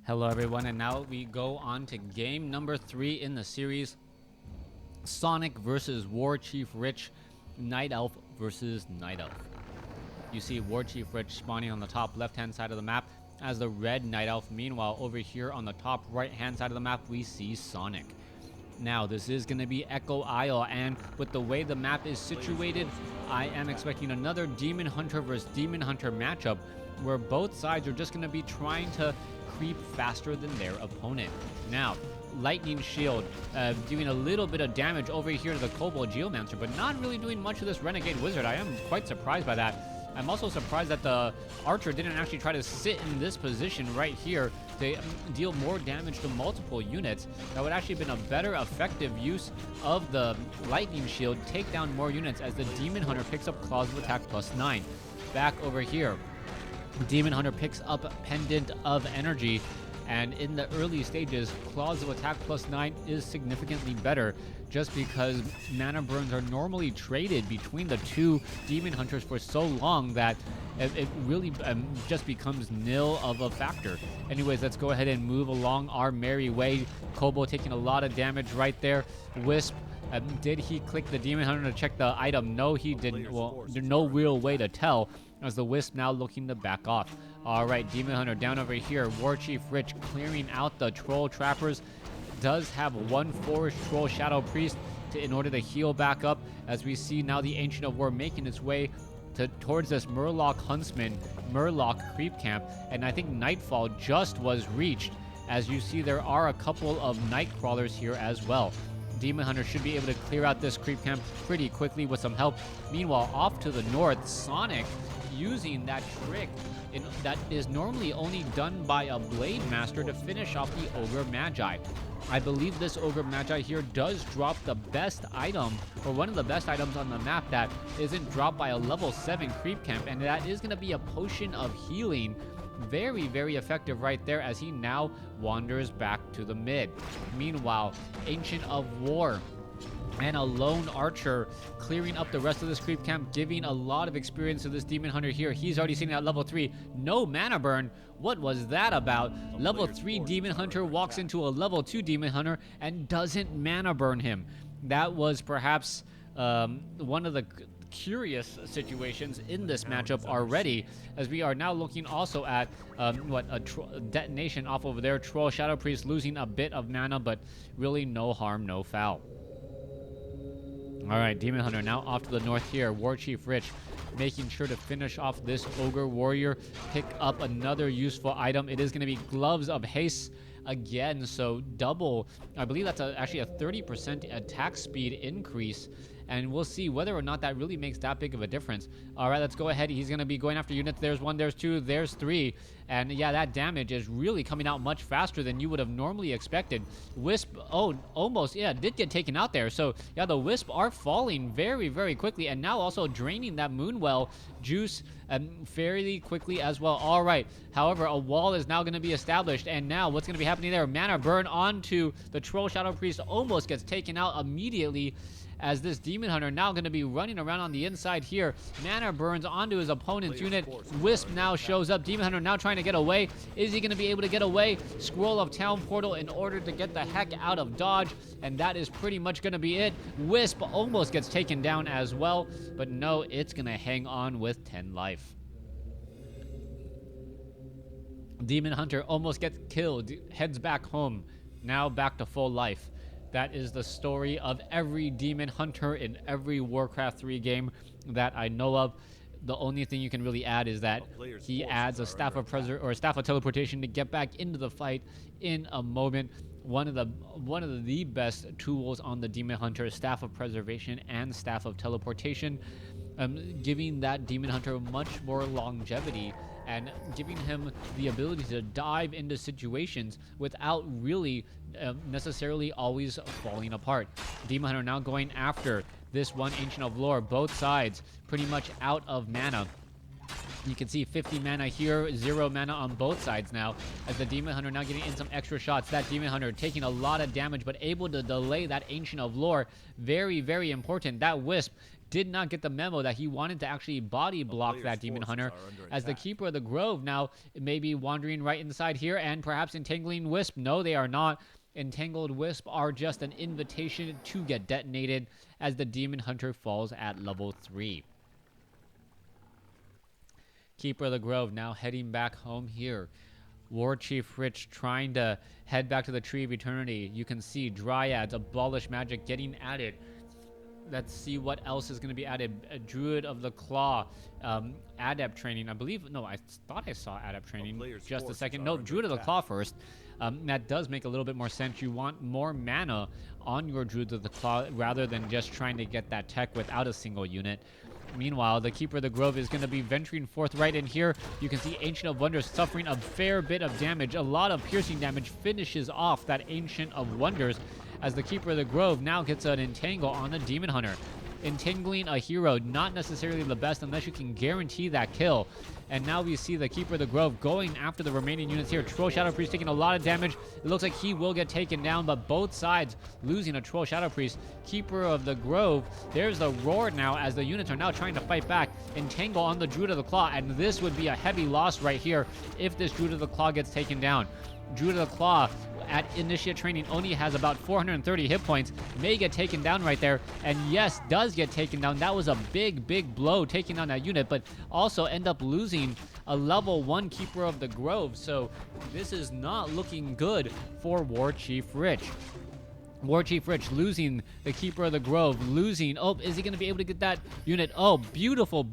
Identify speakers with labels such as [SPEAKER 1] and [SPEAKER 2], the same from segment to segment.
[SPEAKER 1] Hello everyone, and now we go on to game number 3 in the series, Sonik versus WarchiefRich, Night Elf versus Night Elf. You see WarchiefRich spawning on the top left hand side of the map as the red Night Elf. Meanwhile, over here on the top right hand side of the map, we see Sonik. Now, this is going to be Echo Isle, and with the way the map is situated, I am expecting another Demon Hunter versus Demon Hunter matchup where both sides are just going to be trying to creep faster than their opponent. Now, Lightning Shield doing a little bit of damage over here to the Kobold Geomancer, but not really doing much to this Renegade Wizard. I am quite surprised by that. I'm also surprised that the Archer didn't actually try to sit in this position right here to deal more damage to multiple units. That would actually have been a better effective use of the Lightning Shield, take down more units as the Demon Hunter picks up Claws of Attack +9. Back over here, Demon Hunter picks up Pendant of Energy, and in the early stages, Claws of Attack +9 is significantly better just because mana burns are normally traded between the two Demon Hunters for so long that it really just becomes nil of a factor. Anyways, let's go ahead and move along our merry way. Kobo taking a lot of damage right there. Wisp, did he click the Demon Hunter to check the item? No, he didn't. Well, there's no real way to tell, as the Wisp now looking to back off. Alright, Demon Hunter down over here. WarchiefRich clearing out the Troll Trappers. Does have one Forest Troll Shadow Priest in order to heal back up, as we see now the Ancient of War making its way towards this Murloc Huntsman, Murloc Creep Camp, and I think Nightfall just was reached. As you see, there are a couple of Nightcrawlers here as well. Demon Hunter should be able to clear out this creep camp pretty quickly with some help. Meanwhile, off to the north, Sonik using that trick that is normally only done by a Blade Master to finish off the Ogre Magi. I believe this Ogre Magi here does drop the best item, or one of the best items on the map that isn't dropped by a level 7 creep camp, and that is going to be a Potion of Healing. Very, very effective right there as he now wanders back to the mid. Meanwhile, Ancient of War and a lone Archer clearing up the rest of this creep camp, giving a lot of experience to this Demon Hunter here. He's already sitting at level 3. No mana burn. What was that about? Level 3 Demon Hunter walks into a level 2 Demon Hunter and doesn't mana burn him. That was perhaps one of the curious situations in this matchup already, as we are now looking also at detonation off over there. Troll Shadow Priest losing a bit of mana, but really no harm, no foul. Alright, Demon Hunter now off to the north here. WarchiefRich making sure to finish off this Ogre Warrior, pick up another useful item. It is going to be Gloves of Haste again, so double. I believe that's actually a 30% attack speed increase, and we'll see whether or not that really makes that big of a difference. All right, let's go ahead. He's going to be going after units. There's 1, there's 2, there's 3. And yeah, that damage is really coming out much faster than you would have normally expected. Wisp, oh, almost, yeah, did get taken out there. So yeah, the Wisp are falling very, very quickly, and now also draining that Moonwell juice fairly quickly as well. All right, however, a wall is now going to be established, and now what's going to be happening there? Mana burn onto the Troll Shadow Priest almost gets taken out immediately, as this Demon Hunter now going to be running around on the inside here. Mana burns onto his opponent's unit. Wisp now shows up. Demon Hunter now trying to get away. Is he going to be able to get away? Scroll of Town Portal in order to get the heck out of dodge, and that is pretty much going to be it. Wisp almost gets taken down as well, but no, it's going to hang on with 10 life. Demon Hunter almost gets killed, heads back home, now back to full life. That is the story of every Demon Hunter in every Warcraft 3 game that I know of. The only thing you can really add is that he adds a Staff of Teleportation to get back into the fight in a moment. One of the best tools on the Demon Hunter, Staff of Preservation and Staff of Teleportation, giving that Demon Hunter much more longevity and giving him the ability to dive into situations without really necessarily always falling apart. Demon Hunter now going after this one Ancient of Lore, both sides pretty much out of mana. You can see 50 mana here, 0 mana on both sides now, as the Demon Hunter now getting in some extra shots. That Demon Hunter taking a lot of damage, but able to delay that Ancient of Lore. Very, very important. That Wisp did not get the memo that he wanted to actually body block that Demon Hunter, as the Keeper of the Grove now may be wandering right inside here and perhaps entangling Wisp. No, they are not. Entangled Wisp are just an invitation to get detonated as the Demon Hunter falls at level 3. Keeper of the Grove now heading back home here. WarchiefRich trying to head back to the Tree of Eternity. You can see Dryads, Abolish Magic getting added. Let's see what else is going to be added. A Druid of the Claw, Adept training. I believe, no, I thought I saw Adept training just a second. No, Druid of the Claw first. That does make a little bit more sense. You want more mana on your Druid of the Claw rather than just trying to get that tech without a single unit. Meanwhile, the Keeper of the Grove is going to be venturing forth right in here. You can see Ancient of Wonders suffering a fair bit of damage. A lot of piercing damage finishes off that Ancient of Wonders as the Keeper of the Grove now gets an entangle on the Demon Hunter. Entangling a hero, not necessarily the best unless you can guarantee that kill. And now we see the Keeper of the Grove going after the remaining units here. Troll Shadow Priest taking a lot of damage. It looks like he will get taken down, but both sides losing a Troll Shadow Priest. Keeper of the Grove, there's the roar now as the units are now trying to fight back. Entangle on the Druid of the Claw, and this would be a heavy loss right here if this Druid of the Claw gets taken down. Druid of the Claw at Initiate Training only has about 430 hit points, may get taken down right there, and yes, does get taken down. That was a big blow taking down that unit, but also end up losing a level 1 Keeper of the Grove, so this is not looking good for WarchiefRich. WarchiefRich losing the Keeper of the Grove, losing. Oh, is he going to be able to get that unit? Oh, beautiful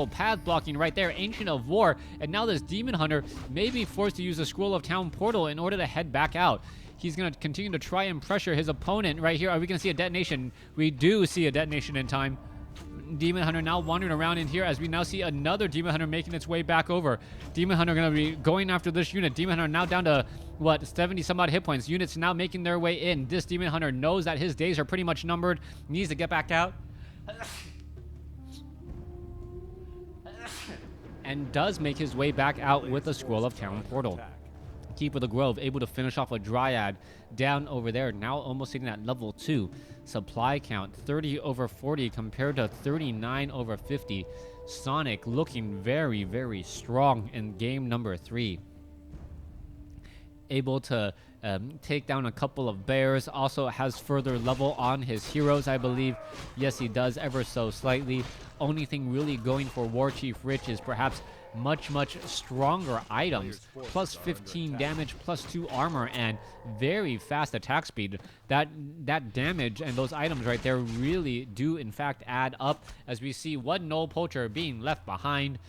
[SPEAKER 1] path blocking right there. Ancient of War. And now this Demon Hunter may be forced to use the Scroll of Town portal in order to head back out. He's going to continue to try and pressure his opponent right here. Are we going to see a detonation? We do see a detonation in time. Demon Hunter now wandering around in here as we now see another Demon Hunter making its way back over. Demon Hunter going to be going after this unit. Demon Hunter now down to, what, 70 some odd hit points. Units now making their way in. This Demon Hunter knows that his days are pretty much numbered. Needs to get back out. And does make his way back out with the Scroll of Town portal. Keeper of the Grove able to finish off a Dryad down over there, now almost sitting at level 2. Supply count 30 over 40 compared to 39 over 50. Sonik looking very strong in game number 3. Able to take down a couple of bears. Also has further level on his heroes, I believe. Yes, he does, ever so slightly. Only thing really going for WarchiefRich is perhaps much stronger items, plus 15 damage, plus 2 armor, and very fast attack speed. That damage and those items right there really do in fact add up, as we see one Null Poacher being left behind.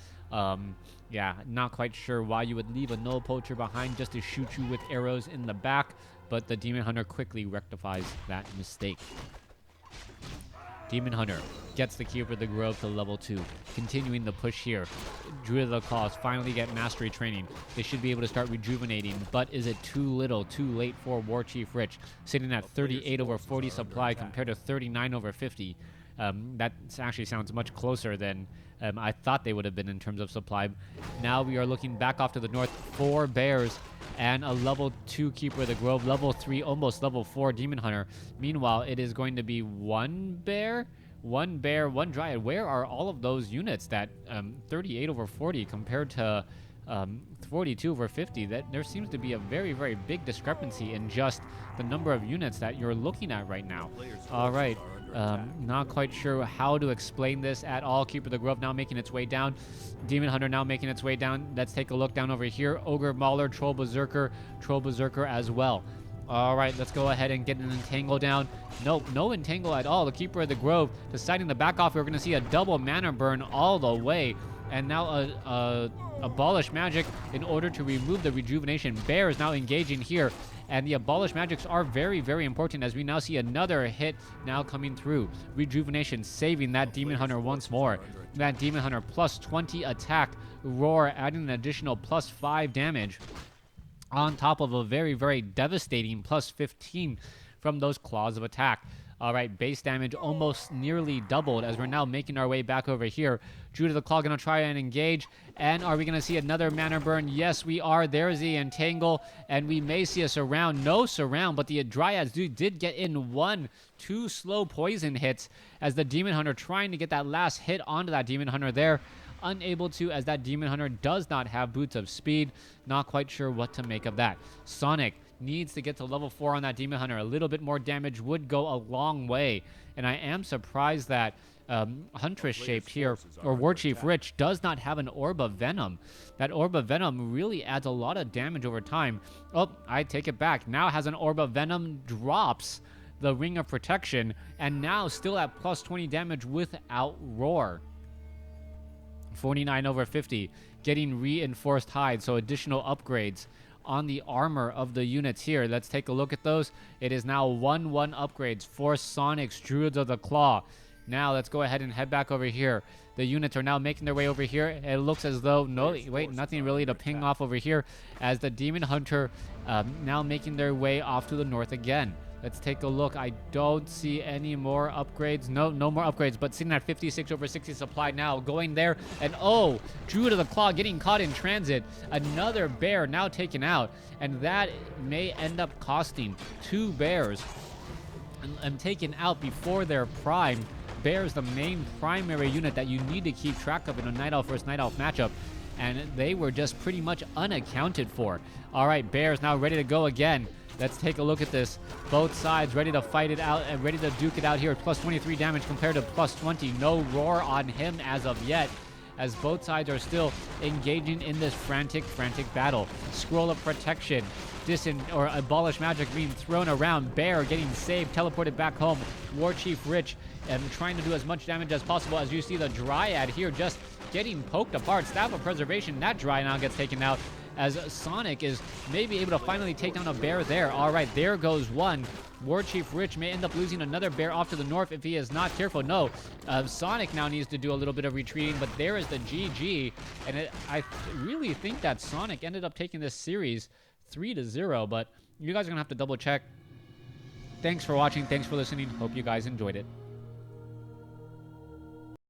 [SPEAKER 1] Yeah, not quite sure why you would leave a Null Poacher behind just to shoot you with arrows in the back, but the Demon Hunter quickly rectifies that mistake. Demon Hunter gets the Keeper of the Grove to level 2. Continuing the push here. Druid of the Claws finally get Mastery Training. They should be able to start rejuvenating, but is it too little, too late for WarchiefRich? Sitting at 38 over 40 supply compared to 39 over 50. That actually sounds much closer than I thought they would have been in terms of supply. Now we are looking back off to the north. 4 bears and a level 2 Keeper of the Grove, level 3, almost level 4 Demon Hunter. Meanwhile, it is going to be 1 bear, 1 Dryad. Where are all of those units that 38 over 40 compared to 42 over 50? That there seems to be a very big discrepancy in just the number of units that you're looking at right now. All right. Not quite sure how to explain this at all. Keeper of the Grove now making its way down. Demon Hunter now making its way down. Let's take a look down over here. Ogre Mauler, Troll Berserker as well. All right, let's go ahead and get an entangle down. Nope, no entangle at all. The Keeper of the Grove deciding to back off. We're going to see a double mana burn all the way. And now Abolish Magic in order to remove the rejuvenation. Bear is now engaging here. And the Abolish Magics are very important, as we now see another hit now coming through. Rejuvenation saving that Demon Hunter once more. That Demon Hunter plus 20 attack. Roar adding an additional plus 5 damage. On top of a very devastating plus 15 from those Claws of Attack. All right, base damage almost nearly doubled as we're now making our way back over here. Druid of the Claw going to try and engage. And are we going to see another mana burn? Yes, we are. There's the Entangle. And we may see a surround. No surround, but the Dryads did get in 2 slow poison hits as the Demon Hunter trying to get that last hit onto that Demon Hunter there. Unable to, as that Demon Hunter does not have Boots of Speed. Not quite sure what to make of that. Sonik needs to get to level 4 on that Demon Hunter. A little bit more damage would go a long way. And I am surprised that Huntress shaped here, or WarchiefRich, does not have an Orb of Venom. That Orb of Venom really adds a lot of damage over time. Oh, I take it back. Now has an Orb of Venom, drops the Ring of Protection, and now still at plus 20 damage without Roar. 49 over 50, getting reinforced hide, so additional upgrades on the armor of the units here. Let's take a look at those. It is now 1-1 upgrades for Sonic's Druids of the Claw. Now let's go ahead and head back over here. The units are now making their way over here. It looks as though, no, wait, nothing really to ping off over here as the Demon Hunter now making their way off to the north again. Let's take a look. I don't see any more upgrades. No more upgrades, but sitting at 56 over 60 supply now. Going there, and oh, Druid of the Claw getting caught in transit. Another bear now taken out, and that may end up costing 2 bears and taken out before their prime. Bears, the main primary unit that you need to keep track of in a Night Elf versus Night Elf matchup, and they were just pretty much unaccounted for. All right, Bears now ready to go again. Let's take a look at this. Both sides ready to fight it out and ready to duke it out here. Plus 23 damage compared to plus 20. No Roar on him as of yet, as both sides are still engaging in this frantic battle. Scroll of Protection, or Abolish Magic being thrown around. Bear getting saved, teleported back home. WarchiefRich trying to do as much damage as possible, as you see the Dryad here just getting poked apart. Staff of Preservation, that Dryad now gets taken out, as Sonik is maybe able to finally take down a bear there. All right, there goes one. WarchiefRich may end up losing another bear off to the north if he is not careful. No, Sonik now needs to do a little bit of retreating, but there is the GG. And I really think that Sonik ended up taking this series 3-0, but you guys are going to have to double check. Thanks for watching. Thanks for listening. Hope you guys enjoyed it.